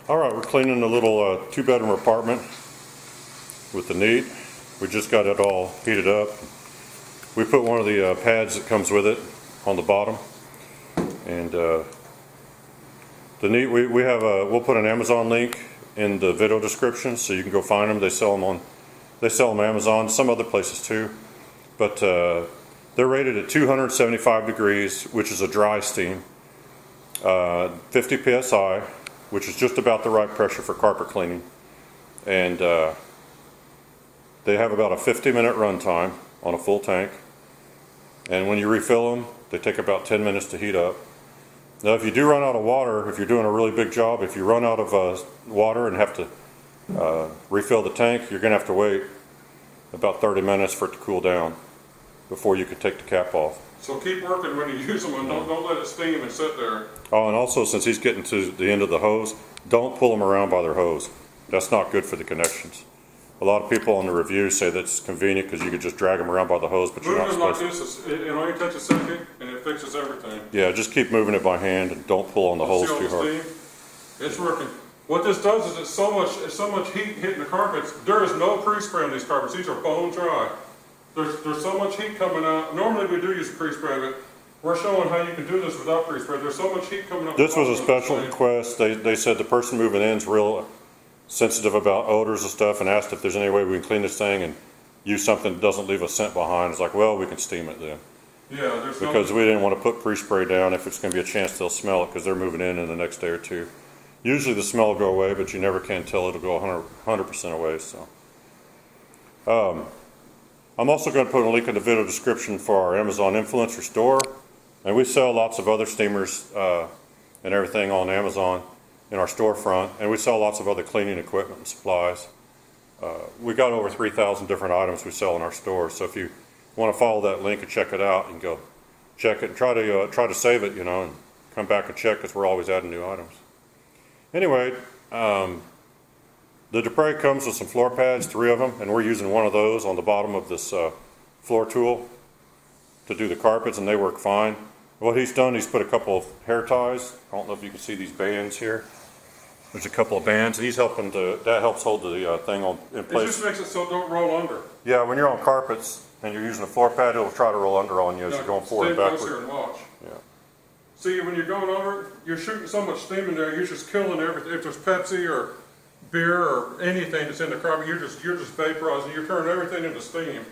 All right, we're cleaning the little two-bedroom apartment with the NEAT. We just got it all heated up. We put one of the pads that comes with it on the bottom, and the NEAT we have we'll put an Amazon link in the video description so you can go find them. They sell them on Amazon, some other places too, but they're rated at 275 degrees, which is a dry steam, 50 psi, which is just about the right pressure for carpet cleaning, and they have about a 50-minute run time on a full tank, and when you refill them they take about 10 minutes to heat up. Now if you do run out of water, if you're doing a really big job, if you run out of water and have to refill the tank, you're gonna have to wait about 30 minutes for it to cool down before you can take the cap off. So keep working when you use them, and don't let it steam and sit there. Oh, and also, since he's getting to the end of the hose, don't pull them around by their hose. That's not good for the connections. A lot of people on the reviews say that's convenient because you could just drag them around by the hose, but you're not supposed to. Like this, it only takes a second and it fixes everything. Yeah, just keep moving it by hand and don't pull on the hose too hard. It's working. What this does is it's so much heat hitting the carpets. There is no pre-spray on these carpets. These are bone dry. There's so much heat coming out. Normally we do use pre-spray, but we're showing how you can do this without pre-spray. There's so much heat coming out. This was a special request. They said the person moving in is real sensitive about odors and stuff, and asked if there's any way we can clean this thing and use something that doesn't leave a scent behind. It's like, well, we can steam it then. Yeah, because we didn't want to put pre-spray down if it's going to be a chance they'll smell it because they're moving in the next day or two. Usually the smell will go away, but you never can tell it'll go 100% away. So, I'm also going to put a link in the video description for our Amazon influencer store, and we sell lots of other steamers and everything on Amazon in our storefront, and we sell lots of other cleaning equipment and supplies. We got over 3,000 different items we sell in our store, so if you want to follow that link and check it out, you can go check it and try to save it, and come back and check because we're always adding new items. Anyway, the Dupray comes with some floor pads, 3 of them, and we're using one of those on the bottom of this floor tool to do the carpets, and they work fine. What he's done, he's put a couple of hair ties. I don't know if you can see these bands here. There's a couple of bands, and he's helping that helps hold the thing in place. It just makes it so it don't roll under. Yeah, when you're on carpets and you're using a floor pad, it'll try to roll under on you as you're going forward and backward. Stay close here and watch. Yeah. See, when you're going over, you're shooting so much steam in there, you're just killing everything. If there's Pepsi or beer or anything that's in the carpet, you're just vaporizing. You're turning everything into steam.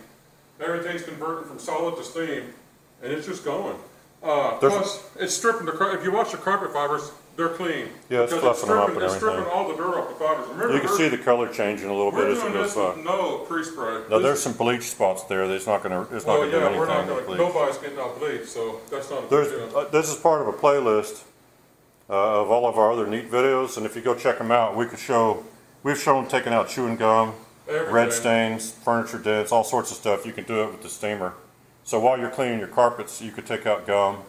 Everything's converting from solid to steam, and it's just going. Plus, it's stripping if you watch the carpet fibers, they're clean. Yeah, it's fluffing them up and everything. It's stripping all the dirt off the fibers. Remember, you can see the color changing a little bit as it goes by. No pre-spray. Now there's some bleach spots there. It's not going to do anything. Nobody's getting out bleach, so that's not a big deal. This is part of a playlist of all of our other NEAT videos, and if you go check them out, we've shown taking out chewing gum, red stains, furniture dents, all sorts of stuff. You can do it with the steamer. So while you're cleaning your carpets, you could take out gum.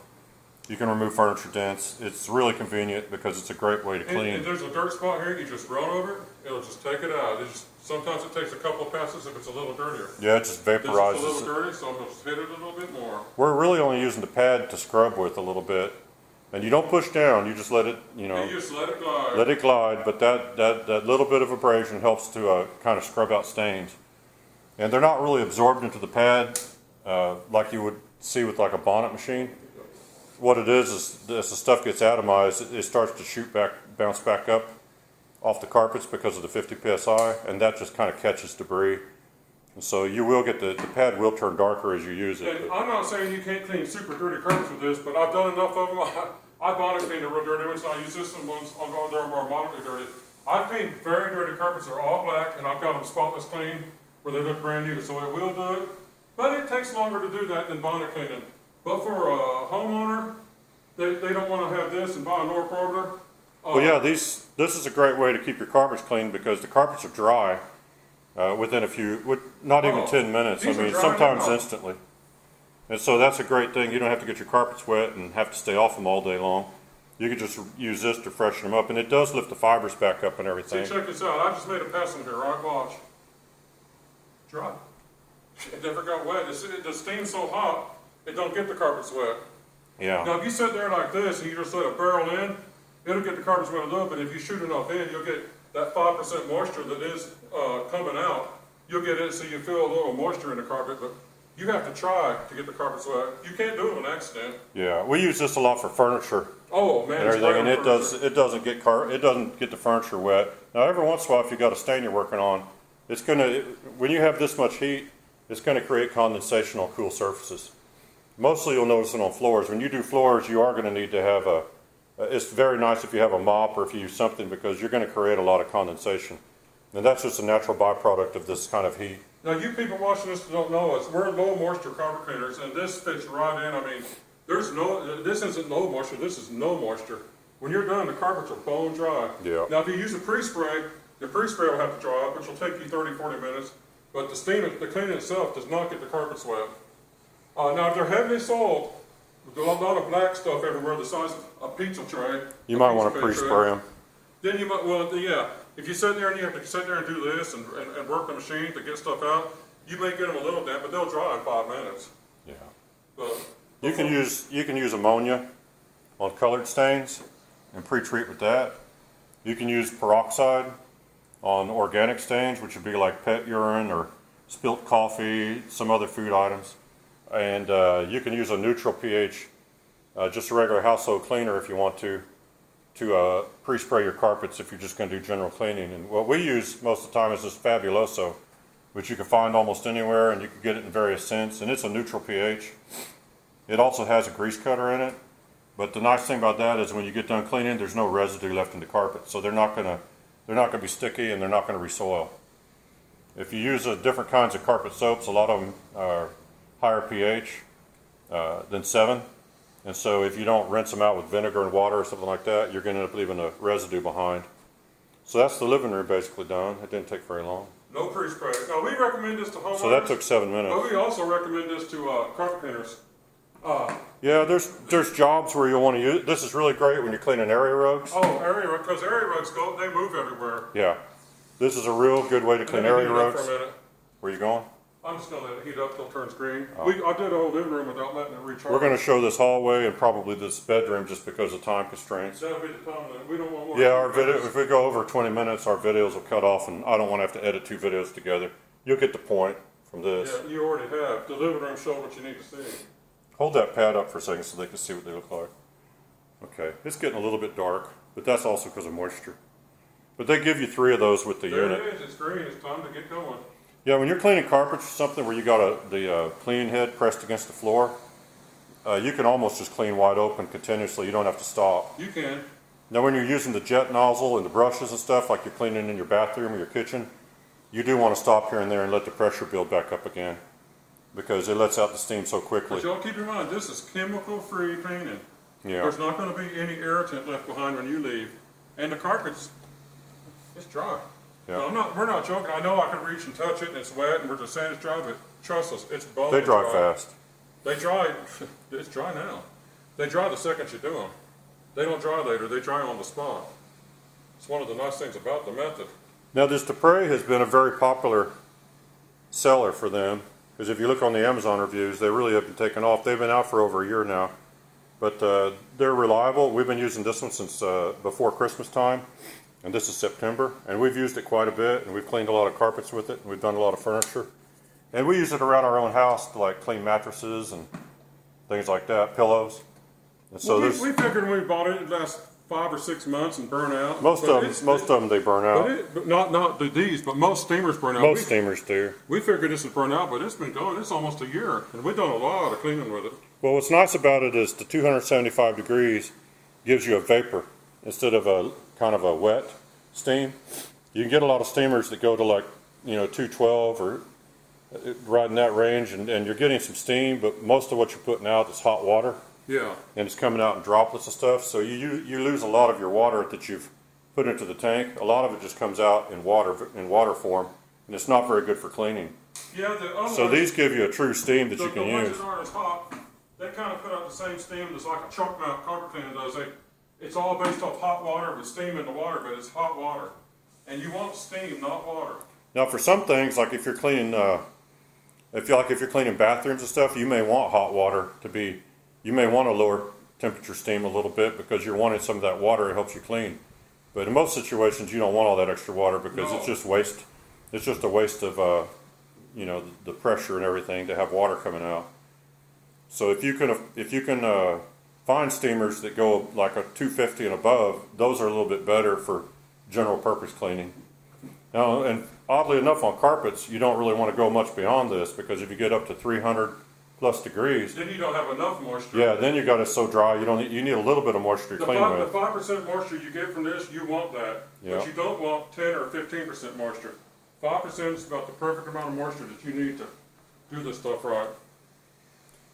You can remove furniture dents. It's really convenient because it's a great way to clean. And there's a dirt spot here, you just run over it, it'll just take it out. Sometimes it takes a couple of passes if it's a little dirtier. Yeah, it just vaporizes. This is a little dirty, so I'm going to hit it a little bit more. We're really only using the pad to scrub with a little bit. And you don't push down, you just let it, You just let it glide. Let it glide, but that little bit of abrasion helps to kind of scrub out stains. And they're not really absorbed into the pad like you would see with like a bonnet machine. What it is as the stuff gets atomized, it starts to bounce back up off the carpets because of the 50 psi, and that just kind of catches debris. And so you will get the pad will turn darker as you use it. And I'm not saying you can't clean super dirty carpets with this, but I've done enough of them. I bonnet clean the real dirty ones, and I use this one ones they're more moderately dirty. I've cleaned very dirty carpets, they're all black, and I've got them spotless clean where they look brand new, so it will do it. But it takes longer to do that than bonnet cleaning. But for a homeowner, they don't want to have this and buy a North Orbiter. Well, yeah, this is a great way to keep your carpets clean because the carpets are dry within not even 10 minutes. I mean, sometimes instantly. And so that's a great thing. You don't have to get your carpets wet and have to stay off them all day long. You can just use this to freshen them up, and it does lift the fibers back up and everything. See, check this out. I just made a pass in here, right? Watch. Dry. It never got wet. The steam's so hot, it don't get the carpets wet. Yeah. Now, if you sit there like this and you just let it barrel in, it'll get the carpets wet a little bit. If you shoot enough in, you'll get that 5% moisture that is coming out. You'll get it so you feel a little moisture in the carpet, but you have to try to get the carpets wet. You can't do it on accident. Yeah, we use this a lot for furniture Oh man, and everything, and it doesn't get the furniture wet. Now every once in a while, if you got a stain you're working on, when you have this much heat, it's gonna create condensation on cool surfaces. Mostly you'll notice it on floors. When you do floors, you are gonna need to have it's very nice if you have a mop or if you use something, because you're gonna create a lot of condensation. And that's just a natural byproduct of this kind of heat. Now, you people watching this don't know us. We're low moisture carpet cleaners, and this fits right in. I mean, this isn't low moisture, this is no moisture. When you're done, the carpets are bone dry. Yeah. Now, if you use a pre-spray, the pre-spray will have to dry up, which will take you 30, 40 minutes. But the cleaning itself does not get the carpets wet. Now, if they're heavily soiled, with a lot of black stuff everywhere, the size of a pizza tray. You might want to pre-spray them. Then you might, well, yeah. If you sit there and you have to sit there and do this and work the machine to get stuff out, you may get them a little damp, but they'll dry in 5 minutes. Yeah. But You can use ammonia on colored stains and pre-treat with that. You can use peroxide on organic stains, which would be like pet urine or spilt coffee, some other food items. And you can use a neutral pH, just a regular household cleaner if you want to pre-spray your carpets if you're just going to do general cleaning. And what we use most of the time is this Fabuloso, which you can find almost anywhere, and you can get it in various scents, and it's a neutral pH. It also has a grease cutter in it, but the nice thing about that is when you get done cleaning, there's no residue left in the carpet, so they're not going to be sticky and they're not going to resoil. If you use different kinds of carpet soaps, a lot of them are higher pH than 7. And so if you don't rinse them out with vinegar and water or something like that, you're going to end up leaving a residue behind. So that's the living room basically done. It didn't take very long. no pre-spray. Now, we recommend this to homeowners. So that took 7 minutes. But we also recommend this to carpet cleaners. Yeah, there's jobs where you'll want to use. This is really great when you're cleaning area rugs. Oh, area rug, because area rugs they move everywhere. Yeah, this is a real good way to clean area rugs. For a minute. Where you going? I'm just gonna let it heat up till it turns green. Oh. I did the whole living room without letting it recharge. We're going to show this hallway and probably this bedroom just because of time constraints. That'll be the time that we don't want more. Yeah, our video. If we go over 20 minutes, our videos will cut off, and I don't want to have to edit 2 videos together. You'll get the point from this. Yeah, you already have. The living room showed what you need to see. Hold that pad up for a second so they can see what they look like. Okay, it's getting a little bit dark, but that's also because of moisture. But they give you 3 of those with the There unit. it is. It's green. It's time to get going. Yeah, when you're cleaning carpets or something where you got the cleaning head pressed against the floor, you can almost just clean wide open continuously. You don't have to stop. You can. Now, when you're using the jet nozzle and the brushes and stuff, like you're cleaning in your bathroom or your kitchen, you do want to stop here and there and let the pressure build back up again, because it lets out the steam so quickly. But y'all keep in mind, this is chemical-free cleaning. Yeah. There's not going to be any irritant left behind when you leave. And the carpets, it's dry. Yeah. No, we're not joking. I know I can reach and touch it and it's wet and we're just saying it's dry, but trust us, it's bone They dry fast. They dry, it's dry now. They dry the second you do them. They don't dry later, they dry on the spot. It's one of the nice things about the method. Now, this Dupray has been a very popular seller for them, because if you look on the Amazon reviews, they really have been taken off. They've been out for over a year now, but they're reliable. We've been using this one since before Christmas time, and this is September, and we've used it quite a bit, and we've cleaned a lot of carpets with it, and we've done a lot of furniture, and we use it around our own house to like clean mattresses and things like that, pillows. And so Well, we figured when we bought it, it'd last 5 or 6 months and burn out. most of them they burn out. But not these, but most steamers burn out. Most steamers do. We figured this would burn out, but it's been going. It's almost a year, and we've done a lot of cleaning with it. Well, what's nice about it is the 275 degrees gives you a vapor instead of a kind of a wet steam. You can get a lot of steamers that go to like 212 or right in that range, and you're getting some steam, but most of what you're putting out is hot water. Yeah. And it's coming out in droplets and stuff, so you lose a lot of your water that you've put into the tank. A lot of it just comes out in water form, and it's not very good for cleaning. Yeah. So these give you a true steam that you can the ones use. that aren't as hot, they kind of put out the same steam as like a chalk mount carpet cleaner does. It's all based off hot water with steam in the water, but it's hot water, and you want steam, not water. Now, for some things, like if you're cleaning, if you're cleaning bathrooms and stuff, you may want hot water to be. You may want a lower temperature steam a little bit because you're wanting some of that water. It helps you clean. But in most situations, you don't want all that extra water because No. it's just waste. It's just a waste of, the pressure and everything to have water coming out. So if you can find steamers that go like a 250 and above, those are a little bit better for general purpose cleaning. Now, and oddly enough, on carpets, you don't really want to go much beyond this because if you get up to 300 plus degrees, Then you don't have enough moisture. yeah, then you got it so dry you need a little bit of moisture to The clean 5% with. moisture you get from this, you want that. Yeah. But you don't want 10 or 15% moisture. 5% is about the perfect amount of moisture that you need to do this stuff right.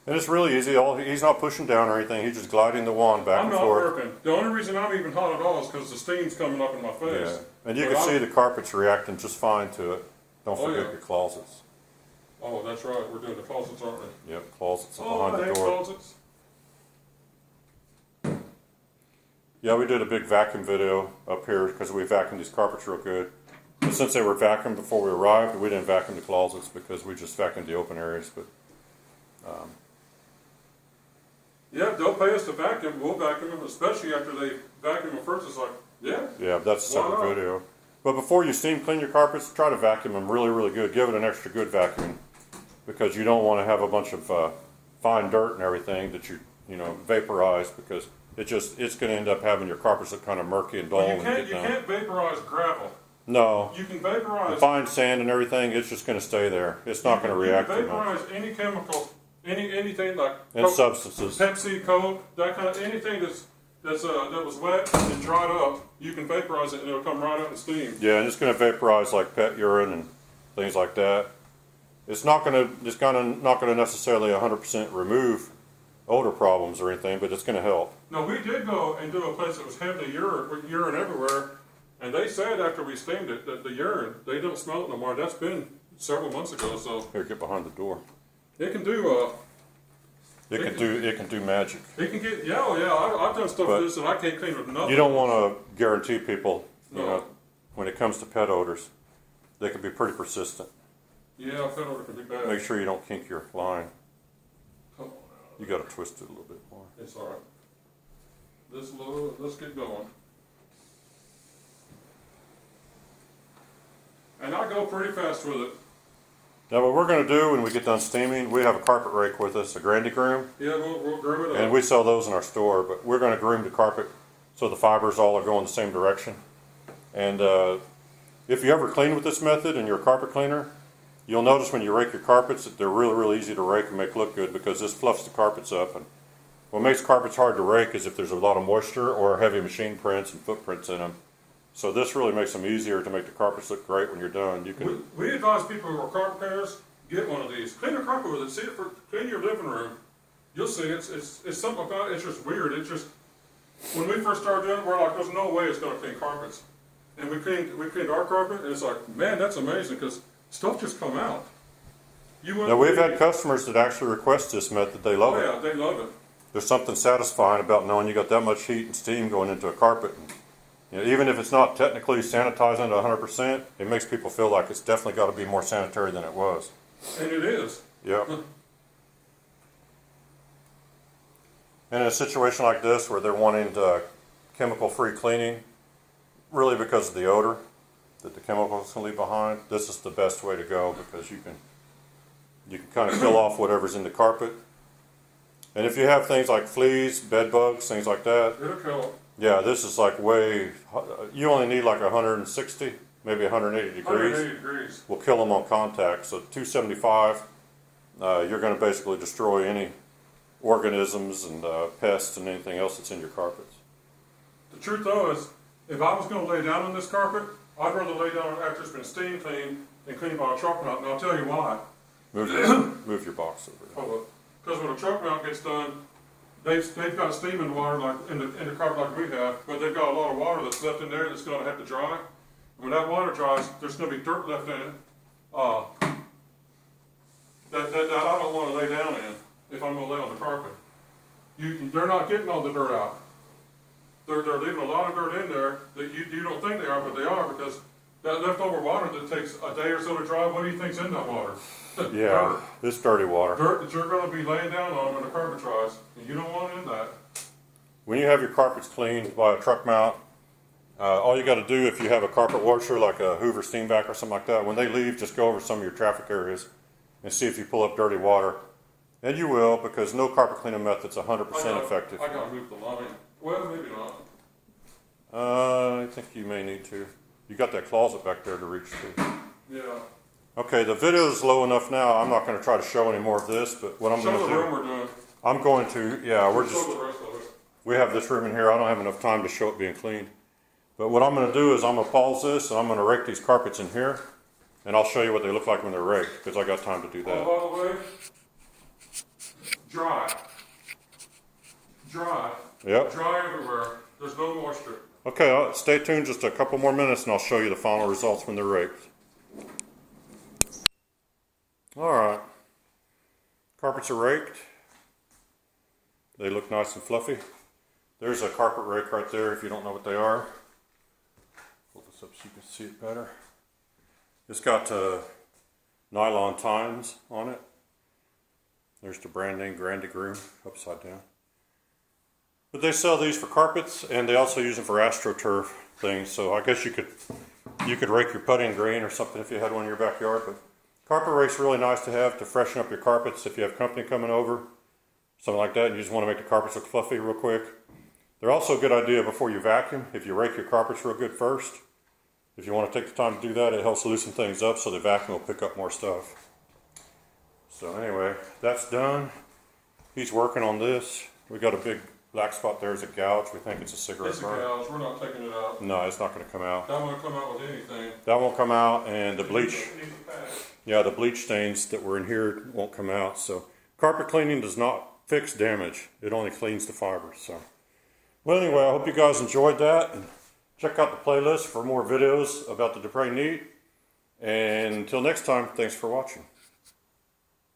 And it's really easy. He's not pushing down or anything. He's just gliding the wand back I'm and not forth. working. The only reason I'm even hot at all is because the steam's coming up in my face. Yeah. And you But can see the carpet's reacting just fine to it. Don't Oh, forget yeah. your closets. Oh, that's right. We're doing the closets, aren't we? Yep, closets are Oh, behind I the hate door. closets. Yeah, we did a big vacuum video up here because we vacuumed these carpets real good. But since they were vacuumed before we arrived, we didn't vacuum the closets because we just vacuumed the open areas. But Yeah, they'll pay us to vacuum. We'll vacuum them, especially after they vacuum them first. It's like, yeah. yeah, that's a Why separate not? video. But before you steam clean your carpets, try to vacuum them really, really good. Give it an extra good vacuum because you don't want to have a bunch of fine dirt and everything that you vaporize because it's going to end up having your carpets look kind of murky and dull Well, when you get you done. can't vaporize gravel. No, You can vaporize. fine sand and everything, it's just going to stay there. It's not going to react You too can much. vaporize any chemical, anything like And Coke, substances. Pepsi, Coke, that kind of anything that was wet and dried up. You can vaporize it and it'll come right out in steam. Yeah, and it's going to vaporize like pet urine and things like that. It's not going to necessarily 100% remove odor problems or anything, but it's going to help. Now we did go and do a place that was heavily urine everywhere, and they said after we steamed it that the urine they don't smell it no more. That's been several months ago, so Here, get behind the door. it can do. It can do magic. It can get I've done stuff But with this and I can't clean with nothing. You don't want to guarantee people, No. when it comes to pet odors, they can be pretty persistent. Yeah, pet odor can be bad. Make sure you don't kink your line. Come on You got to twist it a little bit more. now. It's all right. Let's get going. And I go pretty fast with it. Now, what we're going to do when we get done steaming, we have a carpet rake with us, a Grandy Groom, Yeah, we'll groom it up. and we sell those in our store. But we're going to groom the carpet so the fibers all are going the same direction. And if you ever clean with this method and you're a carpet cleaner, you'll notice when you rake your carpets that they're really, really easy to rake and make look good because this fluffs the carpets up. And what makes carpets hard to rake is if there's a lot of moisture or heavy machine prints and footprints in them. So this really makes them easier to make the carpets look great when you're done. You can, We advise people who are carpet cleaners, get one of these. Clean your carpet with it. See it clean your living room. You'll see it's something about it. It's just weird. It's just when we first started doing it, we're like, there's no way it's going to clean carpets. And we cleaned our carpet, and it's like, man, that's amazing because stuff just come out. now we've had customers that actually request this method. They love Oh it. yeah, they love it. There's something satisfying about knowing you got that much heat and steam going into a carpet. And, even if it's not technically sanitizing it 100%, it makes people feel like it's definitely got to be more sanitary than it was. And it is. Yep. And in a situation like this where they're wanting chemical-free cleaning, really because of the odor that the chemicals can leave behind, this is the best way to go because you can kind of kill off whatever's in the carpet. And if you have things like fleas, bed bugs, things like that, It'll kill yeah, this is like you only need like 160, maybe 180 degrees. 180 degrees. Will kill them on contact. So 275, you're going to basically destroy any organisms and pests and anything else that's in your carpets. The truth though is, if I was going to lay down on this carpet, I'd rather lay down after it's been steam cleaned and cleaned by a truck mount. And I'll tell you why. Move your box over there. Because when a truck mount gets done, they've got steaming water like in the carpet like we have, but they've got a lot of water that's left in there that's going to have to dry. And when that water dries, there's going to be dirt left in it that I don't want to lay down in if I'm going to lay on the carpet. They're not getting all the dirt out. They're leaving a lot of dirt in there that you don't think they are, but they are because that leftover water that takes a day or so to dry, what do you think's in that water? Yeah, this dirty water. Dirt that you're going to be laying down on when the carpet dries, and you don't want it in that. when you have your carpets cleaned by a truck mount, all you got to do if you have a carpet washer like a Hoover steam vac or something like that, when they leave, just go over some of your traffic areas and see if you pull up dirty water. And you will, because no carpet cleaning method's 100% effective. I got to move the line. Well, maybe not. I think you may need to. You got that closet back there to reach to. Yeah. Okay, the video is low enough now. I'm not going to try to show any more of this, but what I'm going to do, Show the room we're doing. I'm going to, yeah, we're Show just, the rest of it. we have this room in here. I don't have enough time to show it being cleaned. But what I'm going to do is I'm going to pause this and I'm going to rake these carpets in here, and I'll show you what they look like when they're raked, because I got time to do that. Oh, by the way, dry. Dry. Yep. Dry everywhere. There's no moisture. Okay, stay tuned just a couple more minutes and I'll show you the final results when they're raked. Alright, carpets are raked. They look nice and fluffy. There's a carpet rake right there if you don't know what they are. Pull this up so you can see it better. It's got nylon tines on it. There's the brand name Grande Groom upside down. But they sell these for carpets, and they also use them for AstroTurf things. So I guess you could rake your putting green or something if you had one in your backyard. But carpet rake's really nice to have to freshen up your carpets if you have company coming over, something like that, and you just want to make the carpets look fluffy real quick. They're also a good idea before you vacuum. If you rake your carpets real good first, if you want to take the time to do that, it helps loosen things up so the vacuum will pick up more stuff. So anyway, that's done. He's working on this. We got a big black spot there is a gouge. We think it's a cigarette It's a burn. gouge. We're not taking it out. No, it's not going to come out. That won't come out with anything. That won't come out, and the bleach, It needs a pad. yeah, the bleach stains that were in here won't come out. So carpet cleaning does not fix damage. It only cleans the fibers. So, well, anyway, I hope you guys enjoyed that, and check out the playlist for more videos about the Dupray NEAT. And until next time, thanks for watching.